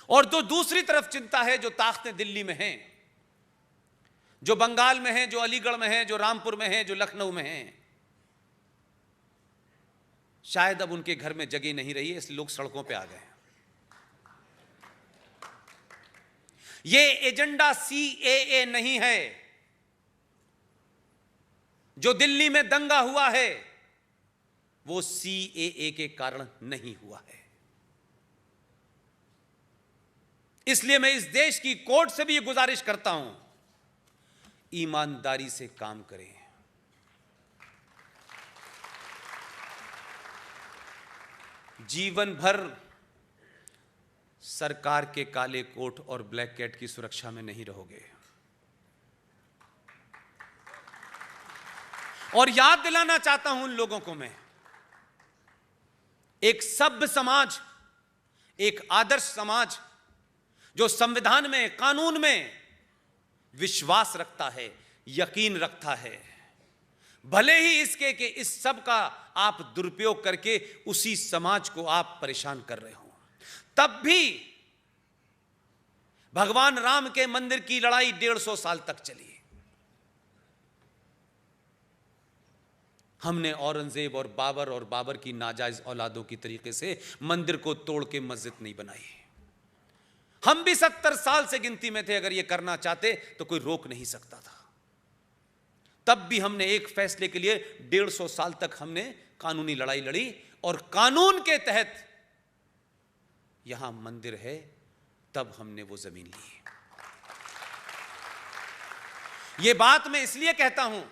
और जो दूसरी तरफ चिंता है, जो ताकतें दिल्ली में हैं, जो बंगाल में हैं, जो अलीगढ़ में हैं, जो रामपुर में हैं, जो लखनऊ में हैं, शायद अब उनके घर में जगह नहीं रही है, इसलिए लोग सड़कों पे आ गए हैं। ये एजेंडा सीएए नहीं है। जो दिल्ली में दंगा हुआ है वो सीएए के कारण नहीं हुआ है। इसलिए मैं इस देश की कोर्ट से भी ये गुजारिश करता हूं, ईमानदारी से काम करें। जीवन भर सरकार के काले कोट और ब्लैक कैट की सुरक्षा में नहीं रहोगे। और याद दिलाना चाहता हूं उन लोगों को मैं, एक सभ्य समाज, एक आदर्श समाज जो संविधान में, कानून में विश्वास रखता है, यकीन रखता है, भले ही इसके कि इस सब का आप दुरुपयोग करके उसी समाज को आप परेशान कर रहे हो, तब भी भगवान राम के मंदिर की लड़ाई 150 साल तक चली। हमने औरंगजेब और बाबर की नाजायज औलादों की तरीके से मंदिर को तोड़ के मस्जिद नहीं बनाई। हम भी 70 साल से गिनती में थे, अगर ये करना चाहते तो कोई रोक नहीं सकता था। तब भी हमने एक फैसले के लिए 150 साल तक हमने कानूनी लड़ाई लड़ी, और कानून के तहत यहां मंदिर है, तब हमने वो जमीन ली। ये बात मैं इसलिए कहता हूं,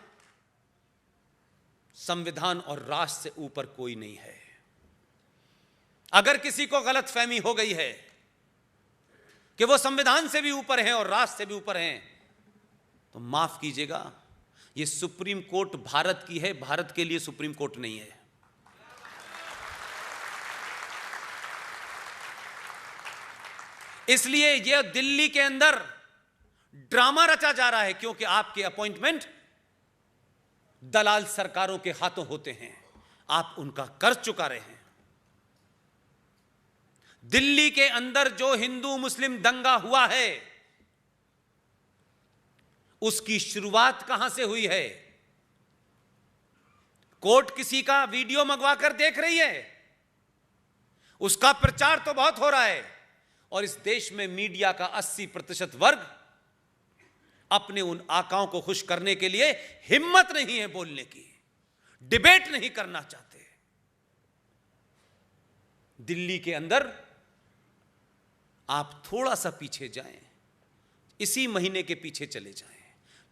संविधान और राष्ट्र से ऊपर कोई नहीं है। अगर किसी को गलतफहमी हो गई है कि वो संविधान से भी ऊपर हैं और राष्ट्र से भी ऊपर हैं, तो माफ कीजिएगा, ये सुप्रीम कोर्ट भारत की है, भारत के लिए सुप्रीम कोर्ट नहीं है। इसलिए यह दिल्ली के अंदर ड्रामा रचा जा रहा है, क्योंकि आपके अपॉइंटमेंट दलाल सरकारों के हाथों होते हैं, आप उनका कर्ज चुका रहे हैं। दिल्ली के अंदर जो हिंदू मुस्लिम दंगा हुआ है, उसकी शुरुआत कहां से हुई है? कोर्ट किसी का वीडियो मंगवा कर देख रही है, उसका प्रचार तो बहुत हो रहा है, और इस देश में मीडिया का 80% वर्ग अपने उन आकाओं को खुश करने के लिए हिम्मत नहीं है बोलने की, डिबेट नहीं करना चाहते। दिल्ली के अंदर आप थोड़ा सा पीछे जाएं, इसी महीने के पीछे चले जाएं,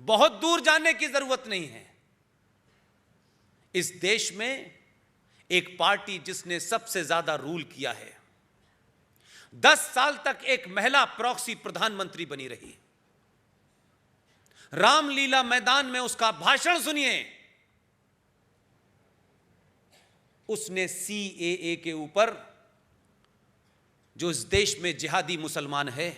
बहुत दूर जाने की जरूरत नहीं है। इस देश में एक पार्टी जिसने सबसे ज्यादा रूल किया है, 10 साल तक एक महिला प्रॉक्सी प्रधानमंत्री बनी रही। रामलीला मैदान में उसका भाषण सुनिए, उसने सीएए के ऊपर, जो इस देश में जिहादी मुसलमान है,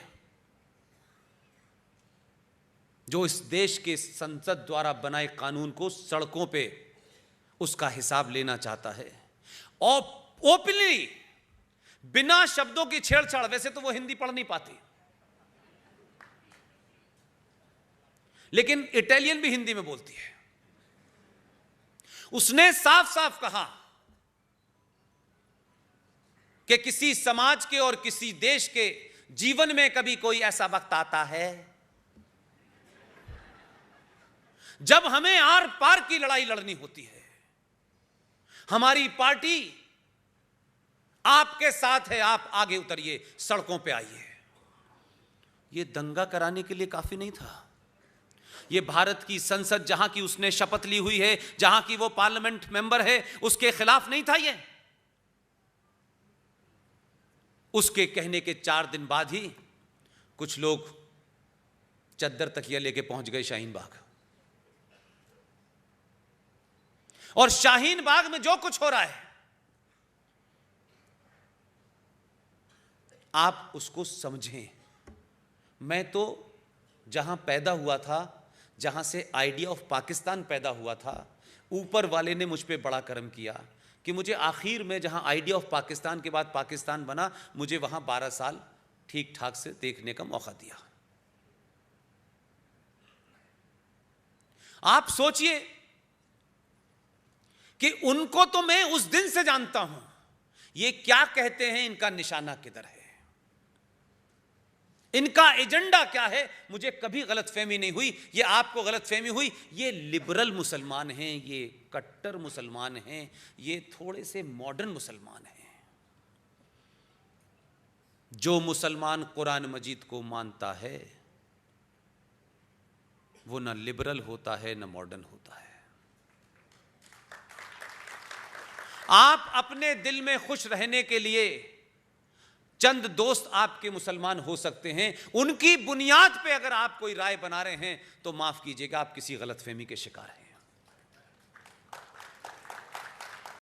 जो इस देश के संसद द्वारा बनाए कानून को सड़कों पे उसका हिसाब लेना चाहता है, और ओपनली, बिना शब्दों की छेड़छाड़, वैसे तो वो हिंदी पढ़ नहीं पाती, लेकिन इटालियन भी हिंदी में बोलती है, उसने साफ साफ कहा कि किसी समाज के और किसी देश के जीवन में कभी कोई ऐसा वक्त आता है जब हमें आर पार की लड़ाई लड़नी होती है। हमारी पार्टी आपके साथ है, आप आगे उतरिए, सड़कों पे आइए। यह दंगा कराने के लिए काफी नहीं था। ये भारत की संसद, जहां की उसने शपथ ली हुई है, जहां की वो पार्लियामेंट मेंबर है, उसके खिलाफ नहीं था ये। उसके कहने के 4 दिन बाद ही कुछ लोग चद्दर तकिया लेके पहुंच गए शाहीन बाग, और शाहीन बाग में जो कुछ हो रहा है, आप उसको समझें। मैं तो जहां पैदा हुआ था, जहां से आइडिया ऑफ पाकिस्तान पैदा हुआ था, ऊपर वाले ने मुझ पे बड़ा करम किया कि मुझे आखिर में, जहां आइडिया ऑफ पाकिस्तान के बाद पाकिस्तान बना, मुझे वहां 12 साल ठीक ठाक से देखने का मौका दिया। आप सोचिए कि उनको तो मैं उस दिन से जानता हूं, ये क्या कहते हैं, इनका निशाना किधर है, इनका एजेंडा क्या है, मुझे कभी गलतफहमी नहीं हुई। ये आपको गलतफहमी हुई, ये लिबरल मुसलमान हैं, ये कट्टर मुसलमान हैं, ये थोड़े से मॉडर्न मुसलमान हैं। जो मुसलमान कुरान मजीद को मानता है वो ना लिबरल होता है ना मॉडर्न होता है। आप अपने दिल में खुश रहने के लिए चंद दोस्त आपके मुसलमान हो सकते हैं, उनकी बुनियाद पे अगर आप कोई राय बना रहे हैं तो माफ कीजिएगा, आप किसी गलतफहमी के शिकार हैं।